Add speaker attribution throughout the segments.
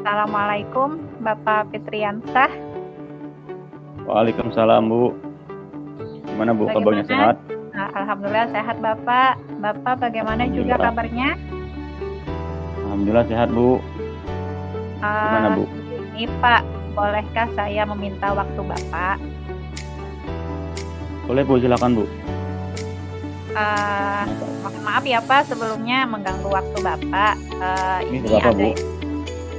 Speaker 1: Assalamualaikum Bapak Fitriansah.
Speaker 2: Waalaikumsalam Bu. Gimana Bu, kabarnya
Speaker 1: Bagaimana?
Speaker 2: sehat?
Speaker 1: Alhamdulillah sehat Bapak. Bapak bagaimana juga
Speaker 2: Alhamdulillah.
Speaker 1: kabarnya?
Speaker 2: Alhamdulillah sehat Bu. Gimana Bu?
Speaker 1: Ini Pak, bolehkah saya meminta waktu Bapak?
Speaker 2: Boleh Bu, silakan Bu.
Speaker 1: Mohon maaf ya Pak sebelumnya mengganggu waktu Bapak.
Speaker 2: Ini
Speaker 1: Ini
Speaker 2: berapa Bu?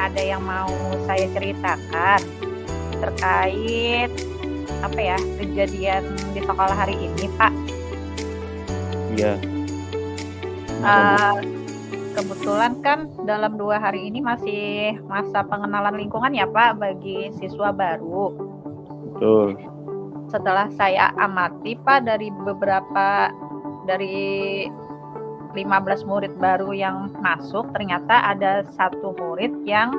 Speaker 1: ada yang mau saya ceritakan terkait kejadian di sekolah hari ini Pak.
Speaker 2: Iya. Kenapa Bu?
Speaker 1: Kebetulan kan dalam 2 hari ini masih masa pengenalan lingkungan ya Pak bagi siswa baru.
Speaker 2: Betul.
Speaker 1: Setelah saya amati Pak dari 15 murid baru yang masuk, ternyata ada satu murid yang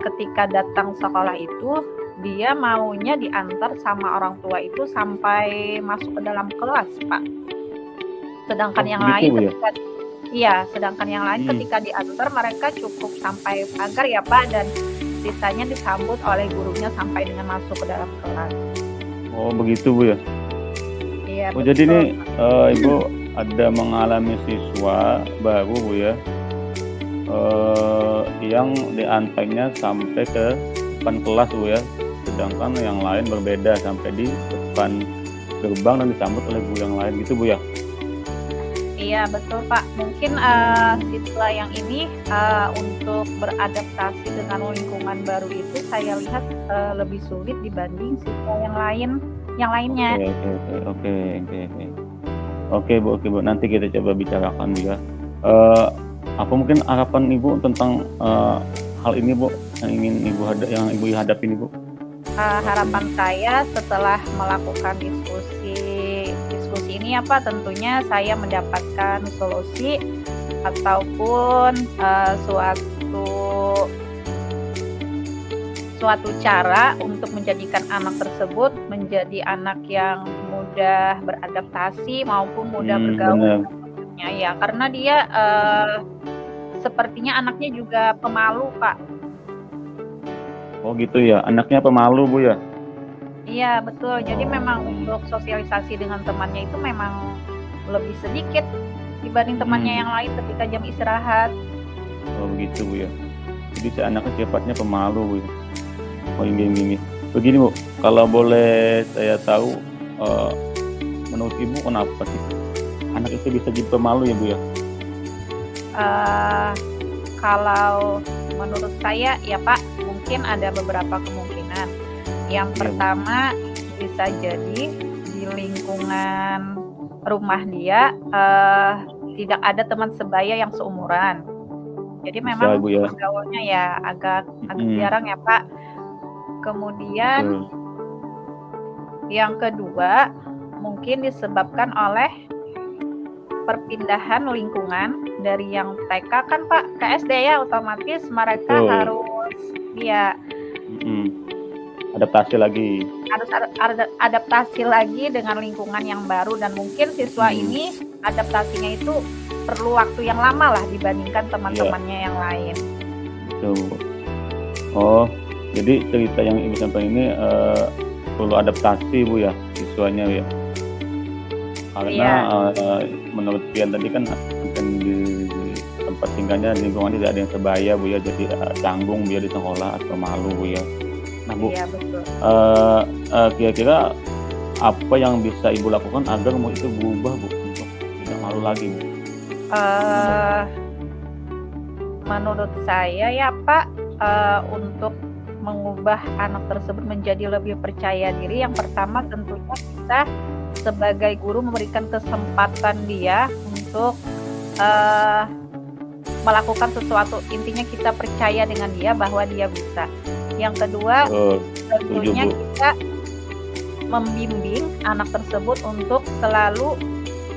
Speaker 1: ketika datang sekolah itu dia maunya diantar sama orang tua itu sampai masuk ke dalam kelas Pak. Sedangkan yang lain
Speaker 2: Bu,
Speaker 1: sedangkan yang lain ketika diantar mereka cukup sampai pagar ya Pak, dan sisanya disambut oleh gurunya sampai dengan masuk ke dalam kelas.
Speaker 2: Oh begitu Bu ya?
Speaker 1: Iya,
Speaker 2: Oh
Speaker 1: betul.
Speaker 2: jadi nih Ibu ada mengalami siswa baru Bu ya, yang diantarnya sampai ke depan kelas Bu ya, sedangkan yang lain berbeda sampai di depan gerbang dan disambut oleh guru yang lain gitu Bu ya?
Speaker 1: Iya betul Pak. Mungkin siswa yang ini untuk beradaptasi dengan lingkungan baru itu saya lihat lebih sulit dibanding siswa yang lainnya.
Speaker 2: Oke Bu, nanti kita coba bicarakan Bu ya. Apa mungkin harapan Ibu tentang hal ini Bu, yang Ibu hadapin Bu?
Speaker 1: Harapan saya setelah melakukan diskusi ini ya Pak, tentunya saya mendapatkan solusi ataupun suatu cara untuk menjadikan anak tersebut menjadi anak yang mudah beradaptasi maupun mudah bergaul. Ya, karena dia sepertinya anaknya juga pemalu Pak.
Speaker 2: Oh gitu ya, anaknya pemalu Bu ya?
Speaker 1: Iya betul, jadi memang untuk sosialisasi dengan temannya itu memang lebih sedikit dibanding temannya yang lain ketika jam istirahat.
Speaker 2: Oh begitu Bu ya, jadi si anaknya sifatnya pemalu Bu ya? Oh ini begini Bu, kalau boleh saya tahu, menurut Ibu kenapa sih anak itu bisa jadi pemalu ya Bu ya?
Speaker 1: Kalau menurut saya ya Pak, mungkin ada beberapa kemungkinan. Yang pertama bisa jadi di lingkungan rumah dia tidak ada teman sebaya yang seumuran. Jadi memang bergaulnya ya agak jarang ya Pak. Kemudian yang kedua mungkin disebabkan oleh perpindahan lingkungan dari yang TK kan Pak ke SD ya, otomatis mereka harus
Speaker 2: adaptasi
Speaker 1: lagi dengan lingkungan yang baru, dan mungkin siswa ini adaptasinya itu perlu waktu yang lama lah dibandingkan teman-temannya yang lain.
Speaker 2: Betul. Oh, jadi cerita yang Ibu sampaikan ini perlu adaptasi Bu ya siswanya ya. Karena menurut Pian tadi kan di tempat tinggalnya lingkungan tidak ada yang sebaya Bu ya, jadi canggung biar di sekolah atau malu Bu ya. Nah Bu, kira-kira apa yang bisa Ibu lakukan agar mau itu berubah Bu untuk tidak malu lagi Bu?
Speaker 1: Menurut saya ya Pak, untuk mengubah anak tersebut menjadi lebih percaya diri, yang pertama tentunya kita sebagai guru memberikan kesempatan dia untuk melakukan sesuatu. Intinya kita percaya dengan dia bahwa dia bisa. Yang kedua, tentunya kita membimbing anak tersebut untuk selalu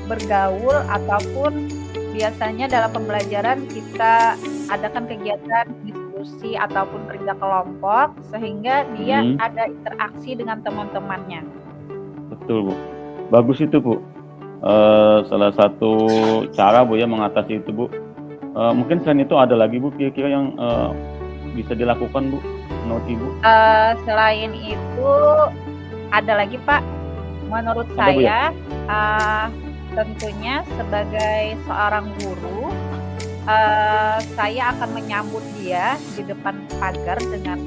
Speaker 1: bergaul, ataupun biasanya dalam pembelajaran kita adakan kegiatan diskusi ataupun kerja kelompok sehingga dia ada interaksi dengan teman-temannya.
Speaker 2: Betul Bu, bagus itu Bu. Salah satu cara Bu ya mengatasi itu Bu. Mungkin selain itu ada lagi Bu kira-kira yang bisa dilakukan, Bu, menurut Ibu?
Speaker 1: Selain itu ada lagi, Pak. Menurut
Speaker 2: Ada, Bu, ya?
Speaker 1: saya, tentunya sebagai seorang guru, saya akan menyambut dia di depan pagar dengan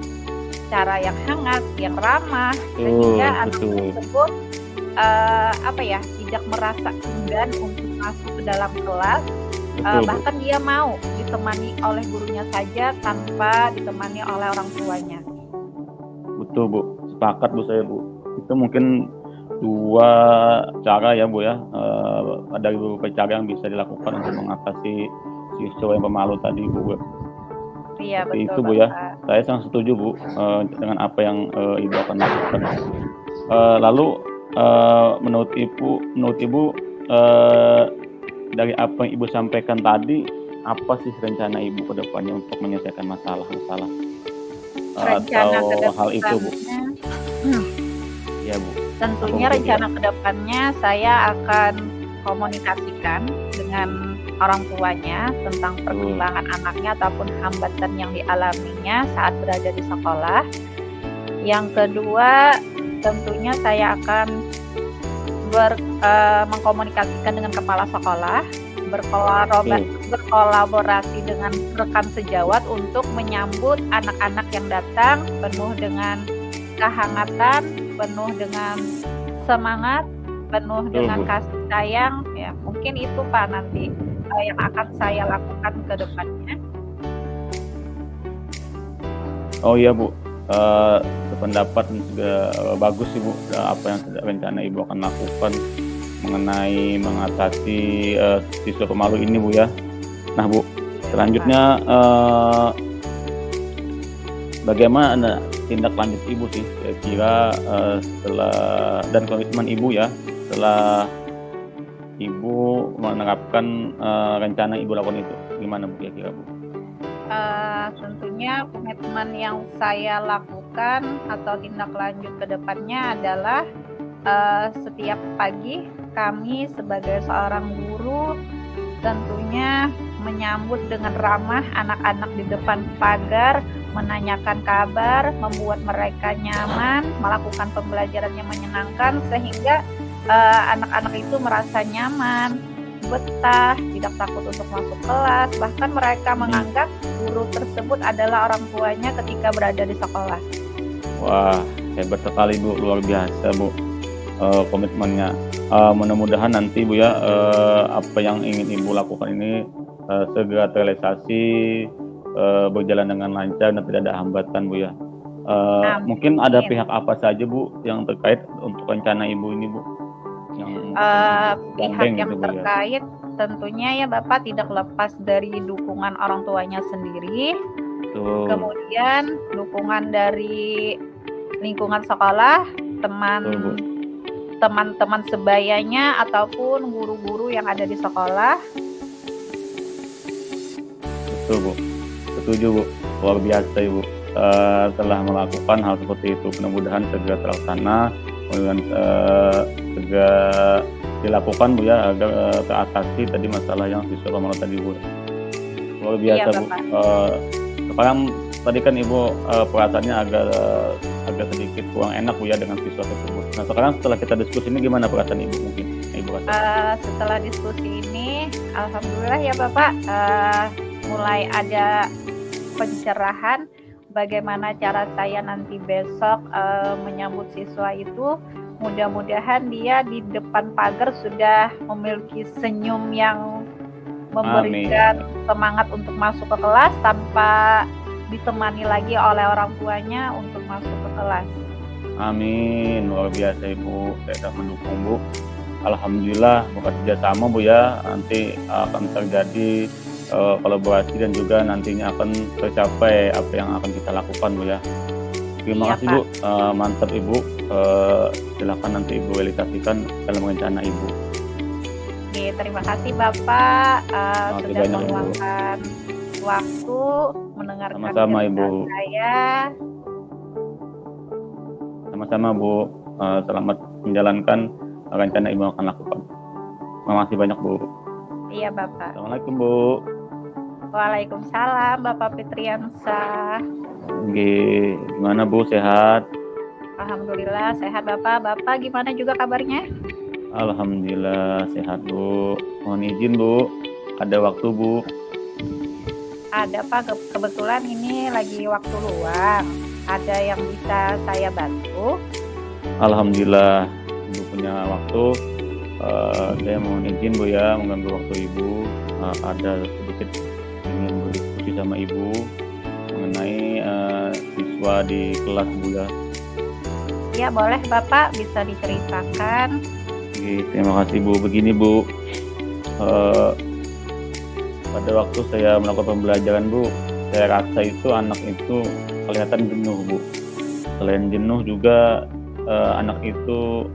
Speaker 1: cara yang hangat, yang ramah, sehingga anak
Speaker 2: Betul.
Speaker 1: tersebut, tidak merasa enggan untuk masuk ke dalam kelas,
Speaker 2: Betul, Bu.
Speaker 1: bahkan dia mau ditemani oleh gurunya saja tanpa ditemani oleh orang tuanya.
Speaker 2: Betul, Bu. Sepakat, Bu, saya, Bu. Itu mungkin 2 cara ya, Bu, ya. Ada beberapa cara yang bisa dilakukan untuk mengatasi siswa yang pemalu tadi, Bu.
Speaker 1: Iya,
Speaker 2: Seperti itu,
Speaker 1: betul,
Speaker 2: Bu, ya.
Speaker 1: Bapak.
Speaker 2: Saya sangat setuju, Bu, dengan apa yang Ibu akan lakukan. Lalu menurut Ibu, dari apa yang Ibu sampaikan tadi, apa sih rencana Ibu ke depannya untuk menyelesaikan masalah-masalah
Speaker 1: Rencana ke
Speaker 2: atau hal itu, Bu?
Speaker 1: depannya
Speaker 2: Iya, Bu.
Speaker 1: tentunya rencana ke depannya saya akan komunikasikan dengan orang tuanya tentang perkembangan anaknya ataupun hambatan yang dialaminya saat berada di sekolah. Yang kedua, tentunya saya akan mengkomunikasikan dengan kepala sekolah, berkolaborasi dengan rekan sejawat untuk menyambut anak-anak yang datang penuh dengan kehangatan, penuh dengan semangat, penuh dengan kasih sayang. Ya, mungkin itu, Pak, nanti yang akan saya lakukan ke depannya.
Speaker 2: Oh iya, Bu. Pendapat juga bagus sih, Bu, apa yang rencana Ibu akan lakukan mengenai mengatasi siswa pemalu ini, Bu, ya. Nah, Bu, selanjutnya bagaimana tindak lanjut Ibu sih kira-kira setelah dan komitmen Ibu ya setelah Ibu menerapkan rencana Ibu lakukan itu, gimana, Bu, kira-kira, Bu?
Speaker 1: Tentunya komitmen yang saya lakukan atau tindak lanjut ke depannya adalah setiap pagi kami sebagai seorang guru tentunya menyambut dengan ramah anak-anak di depan pagar, menanyakan kabar, membuat mereka nyaman, melakukan pembelajaran yang menyenangkan sehingga anak-anak itu merasa nyaman, betah, tidak takut untuk masuk kelas, bahkan mereka menganggap guru tersebut adalah orang tuanya ketika berada di sekolah.
Speaker 2: Wah, hebat sekali, Bu, luar biasa, Bu, komitmennya. Mudah-mudahan nanti, Bu, ya, apa yang ingin Ibu lakukan ini segera terrealisasi, berjalan dengan lancar dan tidak ada hambatan, Bu, ya. Mungkin ada pihak apa saja, Bu, yang terkait untuk rencana Ibu ini, Bu?
Speaker 1: Pihak yang terkait tentunya ya Bapak tidak lepas dari dukungan orang tuanya sendiri, kemudian dukungan dari lingkungan sekolah, teman-teman sebayanya ataupun guru-guru yang ada di sekolah.
Speaker 2: Betul, Bu. Setuju, Bu. Luar biasa, Ibu, telah melakukan hal seperti itu. Mudah-mudahan segera terlaksana, kemudian segera dilakukan, Bu, ya, agar teratasi tadi masalah yang siswa pemalu tadi, Bu. Luar biasa, Bu. Sekarang tadi kan Ibu perasaannya agak sedikit kurang enak, Bu, ya, dengan siswa tersebut. Nah, sekarang setelah kita diskusi ini gimana perasaan Ibu mungkin? Ibu
Speaker 1: setelah diskusi ini, alhamdulillah ya Bapak, mulai ada pencerahan bagaimana cara saya nanti besok menyambut siswa itu. Mudah-mudahan dia di depan pagar sudah memiliki senyum yang memberikan semangat untuk masuk ke kelas tanpa ditemani lagi oleh orang tuanya untuk masuk ke kelas.
Speaker 2: Amin, luar biasa, Ibu. Saya sudah mendukung, Bu. Alhamdulillah, bekerja sama, Bu, ya, nanti akan terjadi kolaborasi dan juga nantinya akan tercapai apa yang akan kita lakukan, Bu, ya. Terima kasih, Pak. Bu, mantap, Ibu. Silakan nanti Ibu realisasikan dalam rencana Ibu.
Speaker 1: Oke, terima kasih Bapak sudah meluangkan waktu mendengarkan cerita saya.
Speaker 2: Sama-sama, Bu. Selamat menjalankan rencana Ibu akan lakukan. Terima kasih banyak, Bu.
Speaker 1: Iya, Bapak.
Speaker 2: Assalamualaikum, Bu.
Speaker 1: Waalaikumsalam Bapak Fitriansah.
Speaker 2: Gimana Bu, sehat?
Speaker 1: Alhamdulillah sehat Bapak. Bapak gimana juga kabarnya?
Speaker 2: Alhamdulillah sehat Bu. Mohon izin Bu, ada waktu Bu?
Speaker 1: Ada Pak, kebetulan ini lagi waktu luang. Ada yang bisa saya bantu?
Speaker 2: Alhamdulillah Ibu punya waktu. Saya mohon izin Bu ya, mengganggu waktu Ibu. Ada sedikit ingin berdiskusi sama Ibu mengenai siswa di kelas Bu ya.
Speaker 1: Ya boleh Bapak, bisa diceritakan.
Speaker 2: Oke, terima kasih Bu. Begini Bu, pada waktu saya melakukan pembelajaran Bu, saya rasa itu anak itu kelihatan jenuh Bu. Selain jenuh juga anak itu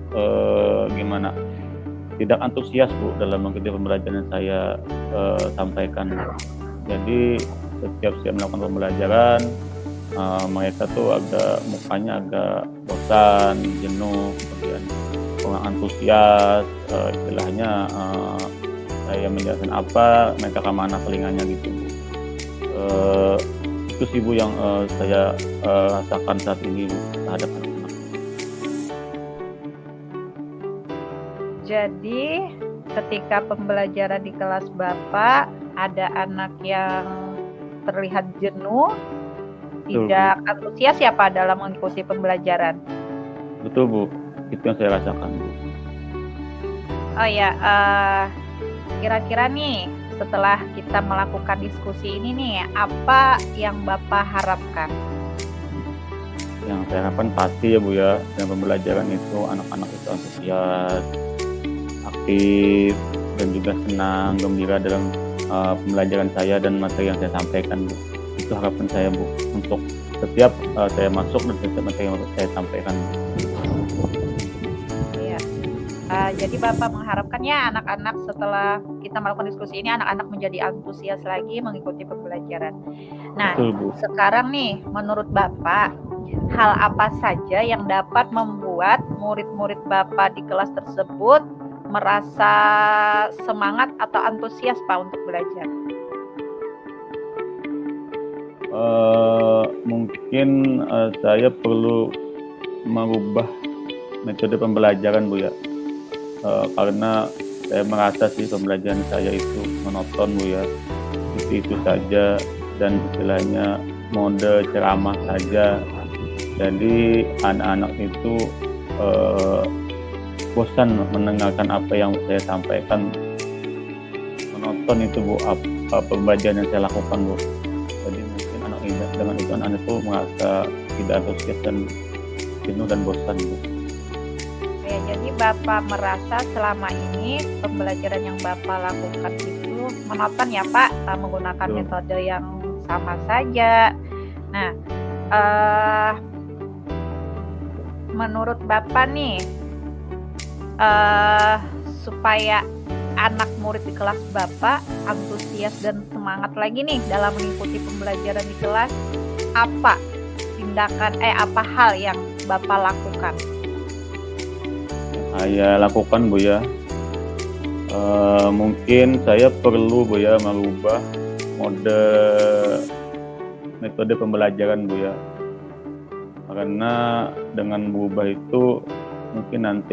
Speaker 2: gimana? Tidak antusias Bu dalam mengikuti pembelajaran yang saya sampaikan. Jadi setiap saya melakukan pembelajaran, mereka tuh mukanya agak bosan, jenuh, kemudian kurang antusias, istilahnya saya menjelaskan apa, mereka kemana telinganya gitu. Itu sih Bu yang saya rasakan saat ini Bu, terhadap anak-anak.
Speaker 1: Jadi ketika pembelajaran di kelas Bapak, ada anak yang terlihat jenuh, tidak antusias ya Pak dalam mengikuti pembelajaran.
Speaker 2: Betul Bu, itu yang saya rasakan Bu.
Speaker 1: Oh ya, kira-kira nih setelah kita melakukan diskusi ini nih, apa yang Bapak harapkan?
Speaker 2: Yang saya harapkan pasti ya Bu ya, dengan pembelajaran itu anak-anak itu antusias, aktif, dan juga senang, gembira dalam pembelajaran saya dan materi yang saya sampaikan Bu. Itu harapan saya Bu, untuk setiap saya masuk dan setiap materi yang saya sampaikan Bu.
Speaker 1: Iya. Jadi Bapak mengharapkannya anak-anak setelah kita melakukan diskusi ini, anak-anak menjadi antusias lagi mengikuti pembelajaran. Nah,
Speaker 2: Betul Bu.
Speaker 1: Sekarang nih, menurut Bapak, hal apa saja yang dapat membuat murid-murid Bapak di kelas tersebut merasa semangat atau antusias Pak untuk belajar?
Speaker 2: Mungkin saya perlu merubah metode pembelajaran Bu ya, karena saya merasa sih pembelajaran saya itu monoton Bu ya, itu saja, dan istilahnya mode ceramah saja. Jadi anak-anak itu bosan mendengarkan apa yang saya sampaikan, menonton itu Bu, pembelajaran yang saya lakukan Bu. Jadi mungkin dengan itu anak itu merasa tidak antusias dan jenuh dan bosan Bu.
Speaker 1: Ya, jadi Bapak merasa selama ini pembelajaran yang Bapak lakukan itu monoton ya Pak, menggunakan metode yang sama saja. Nah, menurut Bapak nih, supaya anak murid di kelas Bapak antusias dan semangat lagi nih dalam mengikuti pembelajaran di kelas, apa apa hal yang Bapak lakukan?
Speaker 2: Saya lakukan Bu ya, mungkin saya perlu Bu ya merubah metode pembelajaran Bu ya, karena dengan berubah itu mungkin nanti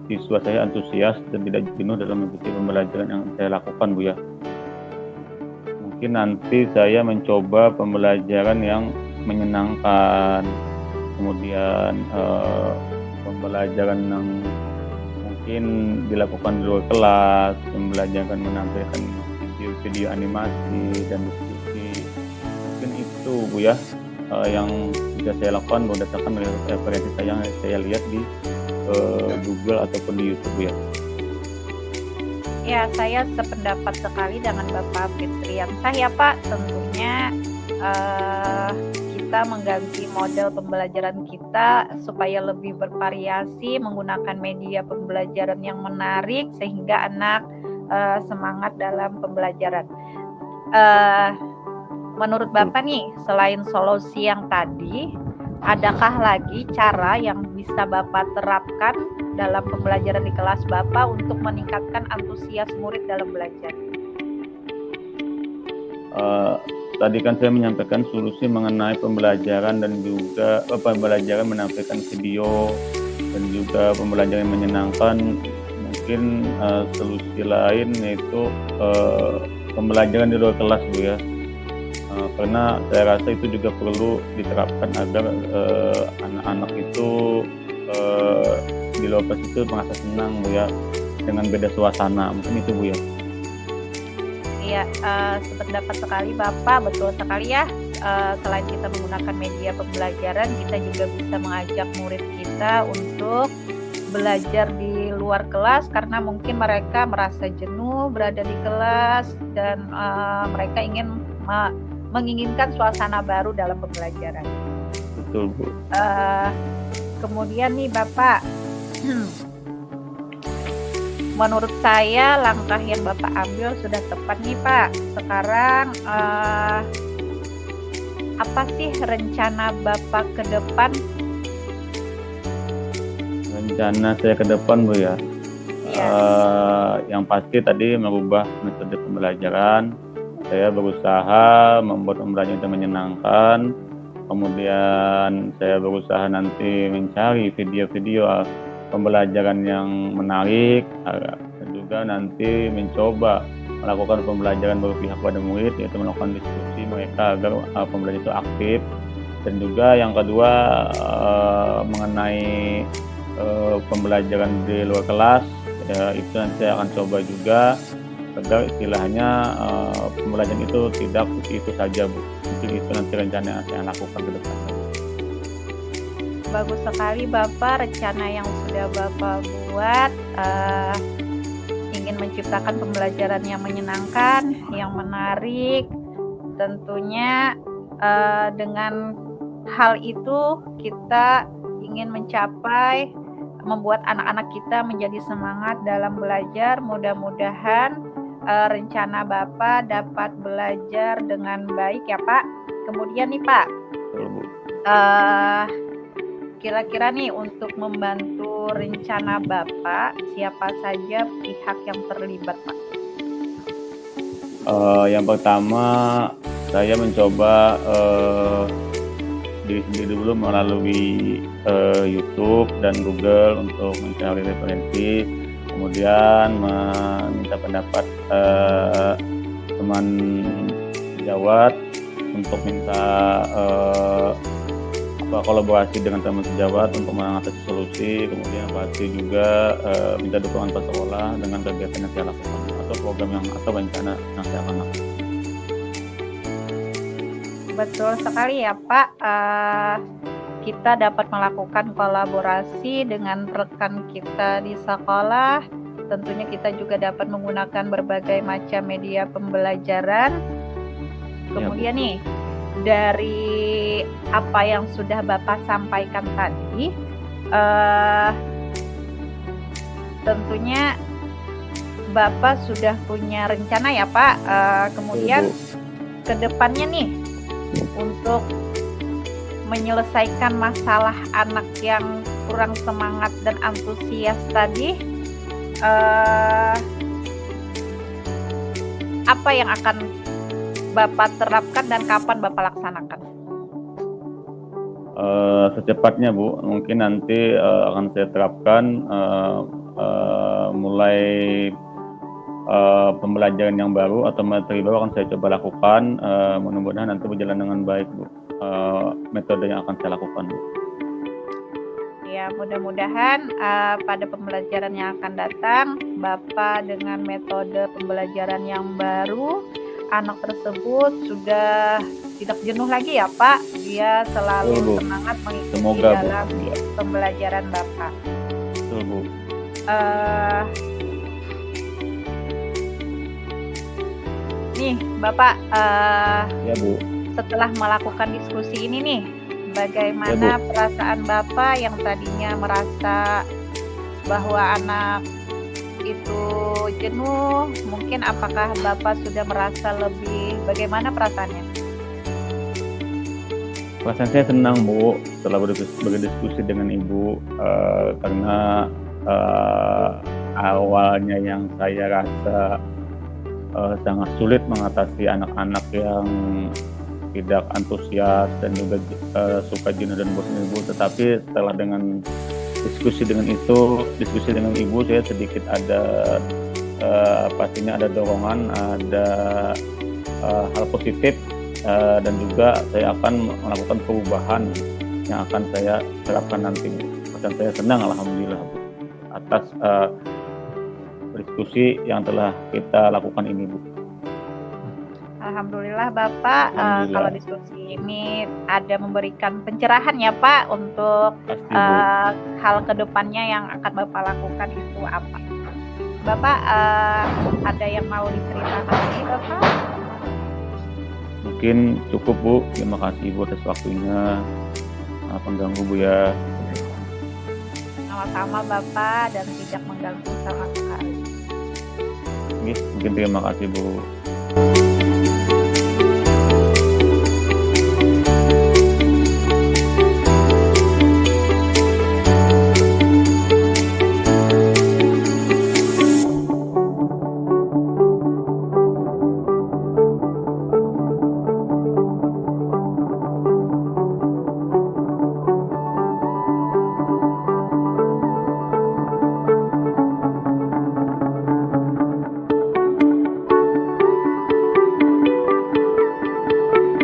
Speaker 2: siswa saya antusias dan tidak jenuh dalam mengikuti pembelajaran yang saya lakukan Bu ya. Mungkin nanti saya mencoba pembelajaran yang menyenangkan, kemudian pembelajaran yang mungkin dilakukan di luar kelas, pembelajaran menampilkan video animasi dan diskusi. Mungkin itu Bu ya, yang bisa saya lakukan berdasarkan referensi yang saya lihat di Google ataupun di YouTube ya.
Speaker 1: Ya, saya sependapat sekali dengan Bapak Fitriansah ya Pak. Tentunya kita mengganti model pembelajaran kita supaya lebih bervariasi, menggunakan media pembelajaran yang menarik sehingga anak semangat dalam pembelajaran. Menurut Bapak nih, selain solusi yang tadi, adakah lagi cara yang bisa Bapak terapkan dalam pembelajaran di kelas Bapak untuk meningkatkan antusias murid dalam belajar?
Speaker 2: tadi kan saya menyampaikan solusi mengenai pembelajaran dan juga pembelajaran menampilkan video dan juga pembelajaran yang menyenangkan. Mungkin solusi lain yaitu pembelajaran di luar kelas Bu ya. Karena saya rasa itu juga perlu diterapkan agar anak-anak itu di luar kelas itu merasa senang Bu ya, dengan beda suasana. Mungkin itu Bu ya.
Speaker 1: Iya, sependapat sekali Bapak, betul sekali ya. Selain kita menggunakan media pembelajaran, kita juga bisa mengajak murid kita untuk belajar di luar kelas karena mungkin mereka merasa jenuh berada di kelas dan mereka menginginkan suasana baru dalam pembelajaran.
Speaker 2: Betul Bu.
Speaker 1: Kemudian nih Bapak, menurut saya langkah yang Bapak ambil sudah tepat nih Pak. Sekarang apa sih rencana Bapak ke depan?
Speaker 2: Rencana saya ke depan Bu ya.
Speaker 1: Iya.
Speaker 2: Yang pasti tadi merubah metode pembelajaran. Saya berusaha membuat pembelajaran itu menyenangkan. Kemudian saya berusaha nanti mencari video-video pembelajaran yang menarik, dan juga nanti mencoba melakukan pembelajaran berpihak pada murid, yaitu melakukan diskusi mereka agar pembelajaran itu aktif. Dan juga yang kedua mengenai pembelajaran di luar kelas, ya, itu nanti saya akan coba juga agar istilahnya pembelajaran itu tidak itu saja Bu. Mungkin itu nanti rencana yang saya lakukan ke depan.
Speaker 1: Bagus sekali Bapak, rencana yang sudah Bapak buat ingin menciptakan pembelajaran yang menyenangkan, yang menarik. Tentunya dengan hal itu kita ingin membuat anak-anak kita menjadi semangat dalam belajar. Mudah-mudahan rencana Bapak dapat belajar dengan baik ya Pak. Kemudian nih Pak, kira-kira nih untuk membantu rencana Bapak, siapa saja pihak yang terlibat Pak?
Speaker 2: Yang pertama saya mencoba diri sendiri dulu melalui YouTube dan Google untuk mencari referensi, kemudian meminta pendapat teman sejawat untuk minta kolaborasi dengan teman sejawat untuk mengatasi solusi, kemudian pasti juga minta dukungan ke sekolah dengan kegiatan yang saya lakukan atau program atau rencana yang saya akan lakukan.
Speaker 1: Betul sekali ya Pak, kita dapat melakukan kolaborasi dengan rekan kita di sekolah. Tentunya kita juga dapat menggunakan berbagai macam media pembelajaran. Kemudian nih, dari apa yang sudah Bapak sampaikan tadi, tentunya Bapak sudah punya rencana ya Pak. Kemudian ke depannya nih, untuk menyelesaikan masalah anak yang kurang semangat dan antusias tadi, apa yang akan Bapak terapkan dan kapan Bapak laksanakan?
Speaker 2: Secepatnya Bu, mungkin nanti akan saya terapkan mulai pembelajaran yang baru atau materi baru akan saya coba lakukan. Mudah-mudahan nanti berjalan dengan baik Bu, metode yang akan saya lakukan Bu.
Speaker 1: Ya, mudah-mudahan pada pembelajaran yang akan datang, Bapak dengan metode pembelajaran yang baru, anak tersebut sudah tidak jenuh lagi ya Pak. Dia selalu semangat mengikuti dalam pembelajaran Bapak.
Speaker 2: Betul Bu.
Speaker 1: Nih Bapak,
Speaker 2: ya Bu.
Speaker 1: Setelah melakukan diskusi ini nih, bagaimana perasaan Bapak yang tadinya merasa bahwa anak itu jenuh, mungkin apakah Bapak sudah merasa lebih, bagaimana perasaannya?
Speaker 2: Perasaan saya senang Bu setelah berdiskusi dengan Ibu, karena awalnya yang saya rasa sangat sulit mengatasi anak-anak yang tidak antusias dan juga suka jenuh dan bosan ibu. Tetapi setelah dengan diskusi dengan ibu, saya sedikit ada pastinya ada dorongan, ada hal positif, dan juga saya akan melakukan perubahan yang akan saya terapkan nanti, Bu. Dan saya senang alhamdulillah, Bu, atas diskusi yang telah kita lakukan ini, Bu.
Speaker 1: Alhamdulillah Bapak, kalau diskusi ini ada memberikan pencerahan ya Pak untuk hal kedepannya yang akan Bapak lakukan itu apa? Bapak ada yang mau diceritakan lagi Bapak?
Speaker 2: Mungkin cukup, Bu. Terima kasih Bu atas waktunya. Pengganggu, Bu, ya.
Speaker 1: Sama-sama Bapak, dan tidak mengganggu sama sekali.
Speaker 2: Mungkin terima kasih, Bu.